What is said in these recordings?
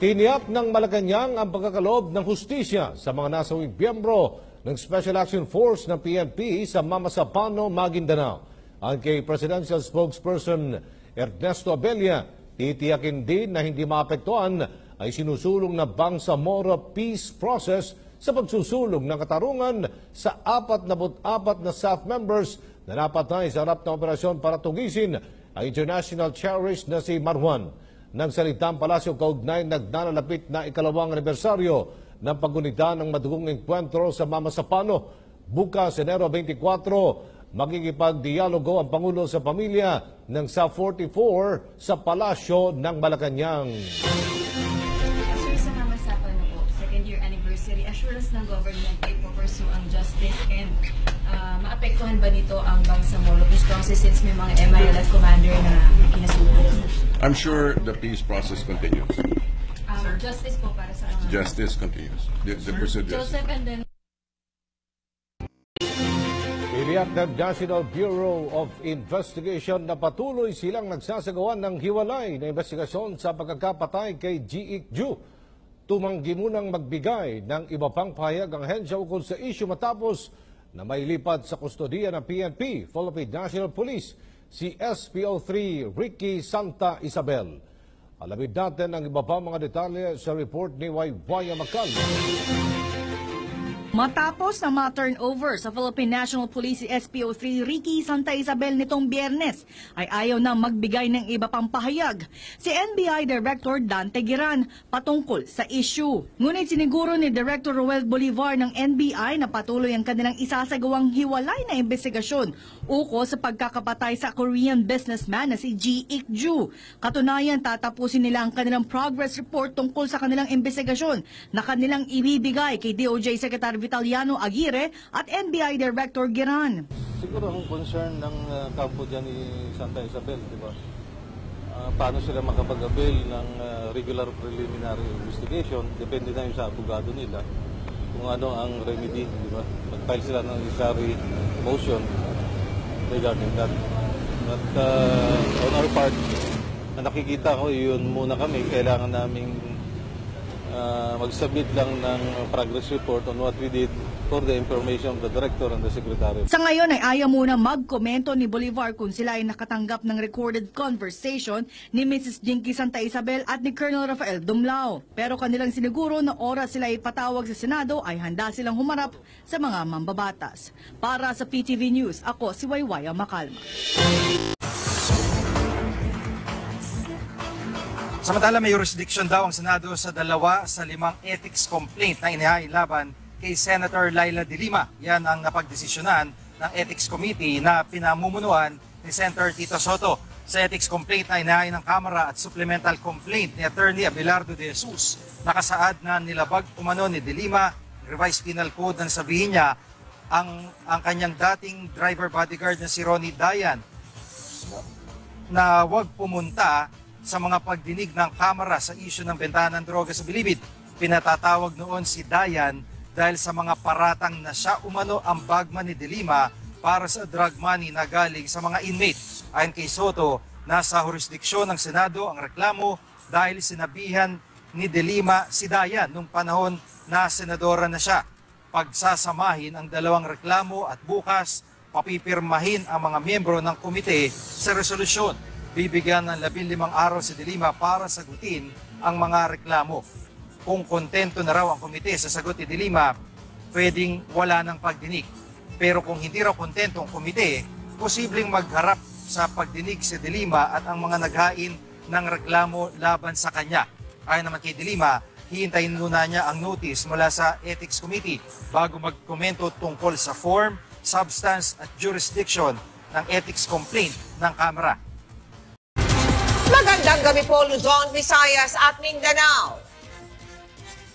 Tiniyak ng Malacanang ang pagkakaloob ng hustisya sa mga nasawing miyembro ng Special Action Force ng PNP sa Mamasapano, Maguindanao. Ang kay Presidential Spokesperson Ernesto Abella, titiyakin din na hindi maapektuhan ay sinusulong na Bangsamoro Peace Process sa pagsusulong ng katarungan sa 44 na staff members na napatay sa harap ng operasyon para tugisin ang international terrorist na si Marwan. Nagsalitang Palasyo kaugnay nagdalapit na ikalawang anibersaryo ng paggunita ng madugong enkwentro sa Mamasapano. Bukas, Enero 24, magkikipagdialogo ang Pangulo sa pamilya ng SA-44 sa Palasyo ng Malacanang. Sir, sa Mamasapano po, second year anniversary, assurance ng government ay pupursue ang justice and maapektuhan ba dito ang Bangsamoro Peace Process since may mga MILF commander na kinasuhan? I'm sure the peace process continues. Justice po para sa mga... Justice continues. The pursuit of justice. Joseph, and then... Iniyak ng National Bureau of Investigation na patuloy silang nagsasagawa ng hiwalay na investigasyon sa pagkakapatay kay G.E. Ju. Tumanggi munang magbigay ng iba pang pahayag ang ahensya ukol sa isyu matapos na mailipad sa kustodiya ng PNP, Philippine National Police, si SPO3 Ricky Santa Isabel. Alamin natin ang iba pa mga detalye sa report ni Waywaya Macal. Matapos na ma-turnover sa Philippine National Police si SPO3 Ricky Santa Isabel nitong Biyernes, ay ayaw na magbigay ng iba pang pahayag si NBI Director Dante Giran patungkol sa issue. Ngunit siniguro ni Director Roel Bolivar ng NBI na patuloy ang kanilang isasagawang hiwalay na investigasyon ukol sa pagkakapatay sa Korean businessman na si G.E. Ju. Katunayan, tatapusin nila ang kanilang progress report tungkol sa kanilang investigasyon na kanilang ibibigay kay DOJ Secretary Vitaliano Aguirre at NBI Director Giran. Siguro ang concern ng kampo dyan ni Santa Isabel, di ba? Paano sila makapag-avail ng regular preliminary investigation, depende na yun sa abogado nila kung ano ang remedy, di ba? Mag-file sila ng necessary motion regarding that. But on our part, nakikita ko yun muna kami, kailangan naming mag-submit lang ng progress report on what we did for the information of the Director and the Secretary. Sa ngayon ay ayaw muna magkomento ni Bolivar kung sila ay nakatanggap ng recorded conversation ni Mrs. Jinky Santa Isabel at ni Colonel Rafael Dumlao. Pero kanilang siniguro na oras sila ipatawag sa Senado ay handa silang humarap sa mga mambabatas. Para sa PTV News, ako si Waywaya Macalma. Samantala, may jurisdiction daw ang Senado sa 2 sa 5 ethics complaint na inihain laban kay Senator Laila De Lima. Yan ang napagdesisyonan ng Ethics Committee na pinamumunuan ni Senator Tito Soto. Sa ethics complaint na inihain ng Kamara at supplemental complaint ni Attorney Abelardo de Jesus, nakasaad na nilabag umano ni De Lima, revised penal code, na sabihin niya ang kanyang dating driver bodyguard na si Ronnie Dayan na huwag pumunta sa mga pagdinig ng Kamara sa isyu ng bentahan ng droga sa Bilibid. Pinatatawag noon si Dayan dahil sa mga paratang na siya umano ang bagman ni De Lima para sa drug money na galing sa mga inmate. Ayon kay Soto, nasa jurisdiksyon ng Senado ang reklamo dahil sinabihan ni De Lima si Dayan nung panahon na senadora na siya. Pagsasamahin ang dalawang reklamo at bukas papipirmahin ang mga miyembro ng komite sa resolusyon. Bibigyan ng 15 araw si De Lima para sagutin ang mga reklamo. Kung kontento na raw ang komite sa sagot ni De Lima, pwedeng wala ng pagdinig. Pero kung hindi raw kontento ang komite, posibleng magharap sa pagdinig si De Lima at ang mga naghain ng reklamo laban sa kanya. Ayon naman kay De Lima, hihintayin muna niya ang notice mula sa Ethics Committee bago magkomento tungkol sa form, substance at jurisdiction ng ethics complaint ng Kamara. Magandang gabi po, Luzon, Visayas at Mindanao.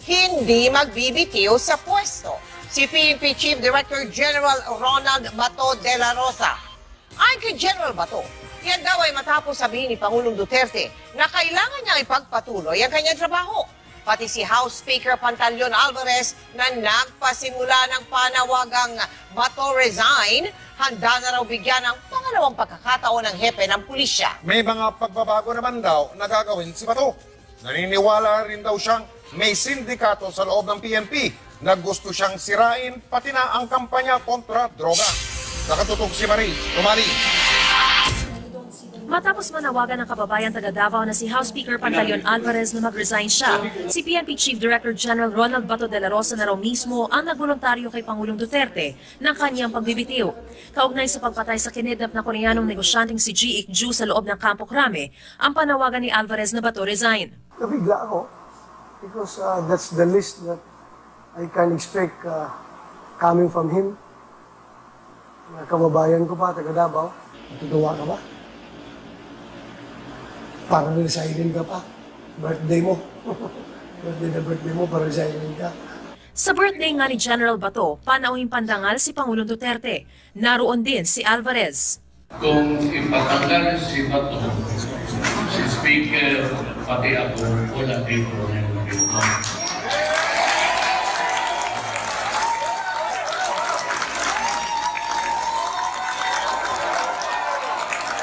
Hindi magbibitiw sa pwesto si PNP Chief Director General Ronald Bato de la Rosa. Ayon kay General Bato, yan daw ay matapos sabihin ni Pangulong Duterte na kailangan niyang ipagpatuloy ang kanyang trabaho. Pati si House Speaker Pantaleon Alvarez na nagpasimula ng panawagang Bato resign, handa na raw bigyan ng pangalawang pagkakataon ng hepe ng pulisya. May mga pagbabago naman daw na gagawin si Bato. Naniniwala rin daw siyang may sindikato sa loob ng PNP na gusto siyang sirain pati na ang kampanya kontra droga. Nakatutok si Marie Umali. Matapos manawagan ng kababayan taga Davao na si House Speaker Pantaleon Alvarez na mag-resign siya, si PNP Chief Director General Ronald Bato de la Rosa na raw mismo ang nagboluntaryo kay Pangulong Duterte ng kanyang pagbibitiw. Kaugnay sa pagpatay sa kinidnap na Koreanong negosyanteng si Ji Ik-ju sa loob ng Campo Crame, ang panawagan ni Alvarez na Bato resign. Nabigla ako because that's the list that I can expect coming from him. Kababayan ko pa, taga Davao, matutuwa ka ba? Parang resignin ka pa. Birthday mo. birthday mo, para resignin ka. Sa birthday nga ni General Bato, panauhing pandangal si Pangulong Duterte. Naroon din si Alvarez. Kung ipatanggal si Bato, si Speaker, pati ako, wala din problema dito.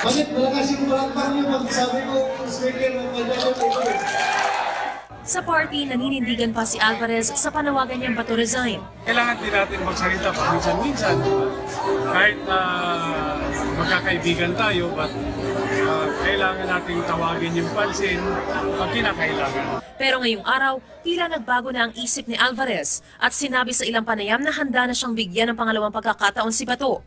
Bakit wala kasi kumalakpan niyo pag sabi ko, speaker, magpadalo ko. Sa party, naninindigan pa si Alvarez sa panawagan niyang Bato resign. Kailangan din natin magsalita paminsan-minsan. Kahit na magkakaibigan tayo, but kailangan nating tawagin yung pansin pag kinakailangan. Pero ngayong araw, tila nagbago na ang isip ni Alvarez at sinabi sa ilang panayam na handa na siyang bigyan ng pangalawang pagkakataon si Bato.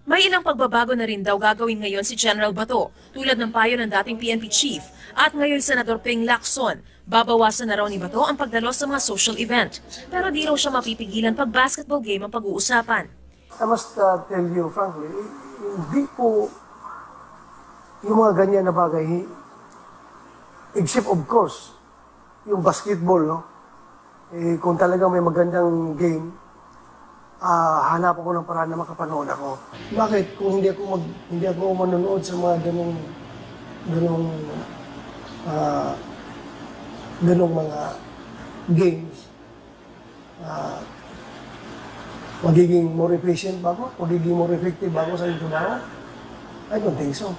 May ilang pagbabago na rin daw gagawin ngayon si General Bato, tulad ng payo ng dating PNP Chief at ngayon Senador Ping Lacson. Babawasan na raw ni Bato ang pagdalo sa mga social event. Pero di raw siya mapipigilan pag basketball game ang pag-uusapan. I must tell you frankly, hindi po yung mga ganyan na bagay, except of course, yung basketball, no? Kung talagang may magandang game, hanap ako ng paraan na makapanood ako. Bakit? Kung hindi ako manonood sa mga ganong mga games, magiging more efficient ba ako? Magiging more effective ba ako sa trabaho? I don't think so.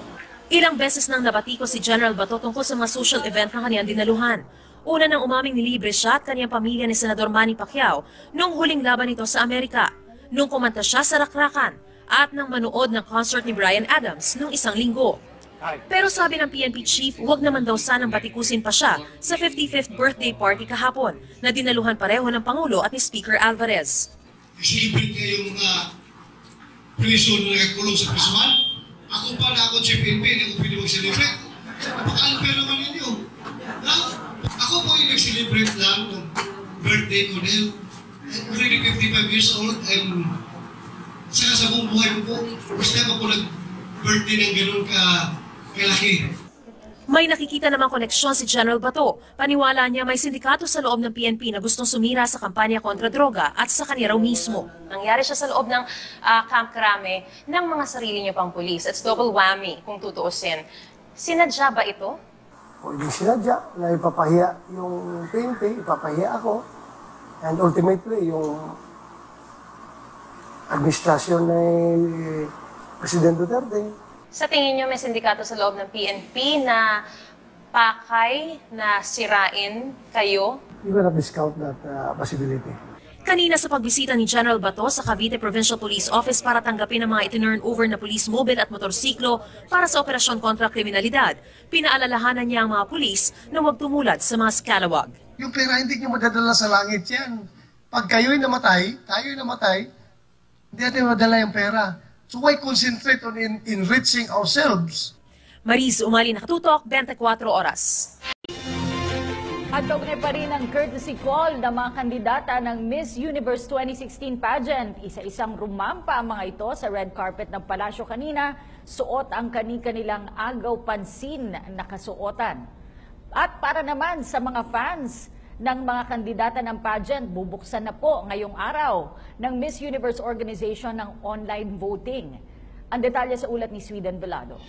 Ilang beses nang nabatiko si General Bato tungkol sa mga social event na kanyang dinaluhan. Una nang umaming nilibre siya at kanyang pamilya ni Senador Manny Pacquiao nung huling laban nito sa Amerika, nung kumanta siya sa Rakrakan at nang manood ng concert ni Bryan Adams nung isang linggo. Pero sabi ng PNP Chief, huwag naman daw sanang batikusin pa siya sa 55th birthday party kahapon na dinaluhan pareho ng Pangulo at ni Speaker Alvarez. Celebrate kayo mga preso na nagkulong sa prisuhan. Ako pa na ako si PNP, hindi ako pwede mag-celebrate. Napaka-unfair naman ninyo. Ako po yung nag-celebrate lang ng birthday ko dahil I'm already 55 years old. Saka sa buong buhay ko po, first time ako nag-birthday ng gano'n kalaki. May nakikita namang koneksyon si General Bato. Paniwala niya may sindikato sa loob ng PNP na gustong sumira sa kampanya kontra droga at sa kanya raw mismo. Nangyari siya sa loob ng Camp Crame ng mga sarili niya pang pulis. It's double whammy kung tutuusin. Sinadya ba ito? O hindi sinadya na ipapahiya yung PNP, ipapahiya ako. And ultimately, yung administrasyon ni President Duterte. Sa tingin niyo may sindikato sa loob ng PNP na pakay na sirain kayo? You cannot discount that possibility. Kanina sa pagbisita ni General Bato sa Cavite Provincial Police Office para tanggapin ang mga itinurn over na police mobile at motorsiklo para sa operasyon kontra kriminalidad, pinaalalahanan niya ang mga pulis na huwag tumulad sa mga scalawag. Yung pera hindi niyo madadala sa langit yan. Pag kayo'y namatay, tayo'y namatay, hindi natin madala yung pera. So why concentrate on enriching ourselves? Mariz Umali, Nakatutok, 24 Oras. At kaugnay pa rin ang courtesy call ng mga kandidata ng Miss Universe 2016 pageant. Isa-isang rumampa ang mga ito sa red carpet ng palasyo kanina. Suot ang kanilang agaw pansin na kasuotan. At para naman sa mga fans ng mga kandidata ng pageant, bubuksan na po ngayong araw ng Miss Universe Organization ng online voting. Ang detalye sa ulat ni Sweden Velado.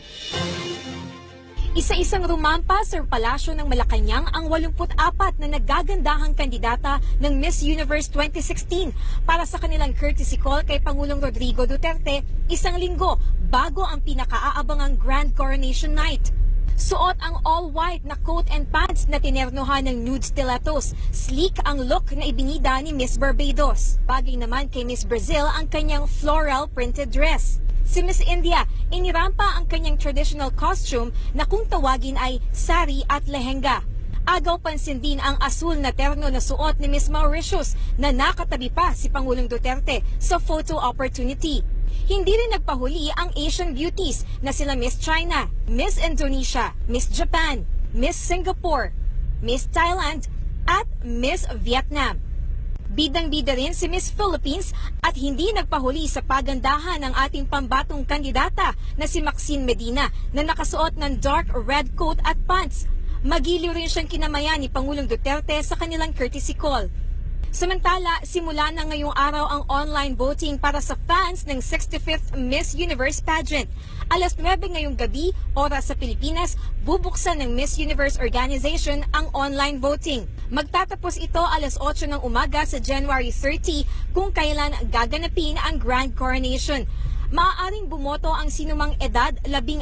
Isa-isang rumampa sa palasyo ng Malacanang ang 84 na nagagandahang kandidata ng Miss Universe 2016 para sa kanilang courtesy call kay Pangulong Rodrigo Duterte isang linggo bago ang pinakaabangang Grand Coronation Night. Suot ang all-white na coat and pants na tinernohan ng nude stilettos. Sleek ang look na ibinida ni Miss Barbados. Bagay naman kay Miss Brazil ang kanyang floral printed dress. Si Miss India, inirampa ang kanyang traditional costume na kung tawagin ay sari at lehenga. Agaw pansin din ang asul na terno na suot ni Miss Mauritius na nakatabi pa si Pangulong Duterte sa photo opportunity. Hindi rin nagpahuli ang Asian beauties na sila Miss China, Miss Indonesia, Miss Japan, Miss Singapore, Miss Thailand at Miss Vietnam. Bidang-bida rin si Miss Philippines at hindi nagpahuli sa pagandahan ng ating pambatong kandidata na si Maxine Medina na nakasuot ng dark red coat at pants. Magiliw rin siyang kinamayan ni Pangulong Duterte sa kanilang courtesy call. Samantala, simula na ngayong araw ang online voting para sa fans ng 65th Miss Universe pageant. Alas 9 ngayong gabi, oras sa Pilipinas, bubuksan ng Miss Universe Organization ang online voting. Magtatapos ito alas 8 ng umaga sa January 30 kung kailan gaganapin ang Grand Coronation. Maaaring bumoto ang sinumang edad 14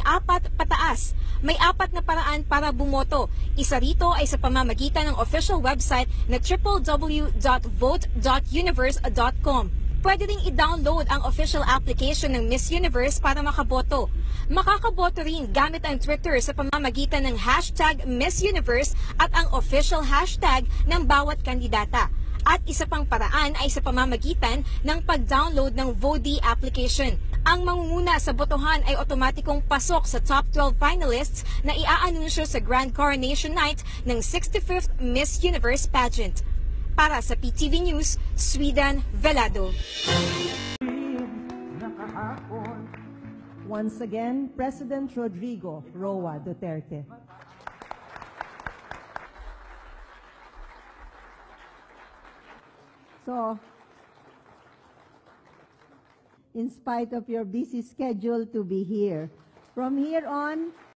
pataas. May 4 na paraan para bumoto. Isa rito ay sa pamamagitan ng official website na www.vote.universe.com. Pwede ring i-download ang official application ng Miss Universe para makaboto. Makakaboto rin gamit ang Twitter sa pamamagitan ng hashtag Miss Universe at ang official hashtag ng bawat kandidata. At isa pang paraan ay sa pamamagitan ng pag-download ng Vodi application. Ang mangunguna sa botohan ay otomatikong pasok sa top 12 finalists na iaanunsyo sa Grand Coronation Night ng 65th Miss Universe pageant. Para sa PTV News, Sweden Velado. Once again, President Rodrigo Roa Duterte. So, in spite of your busy schedule to be here, from here on,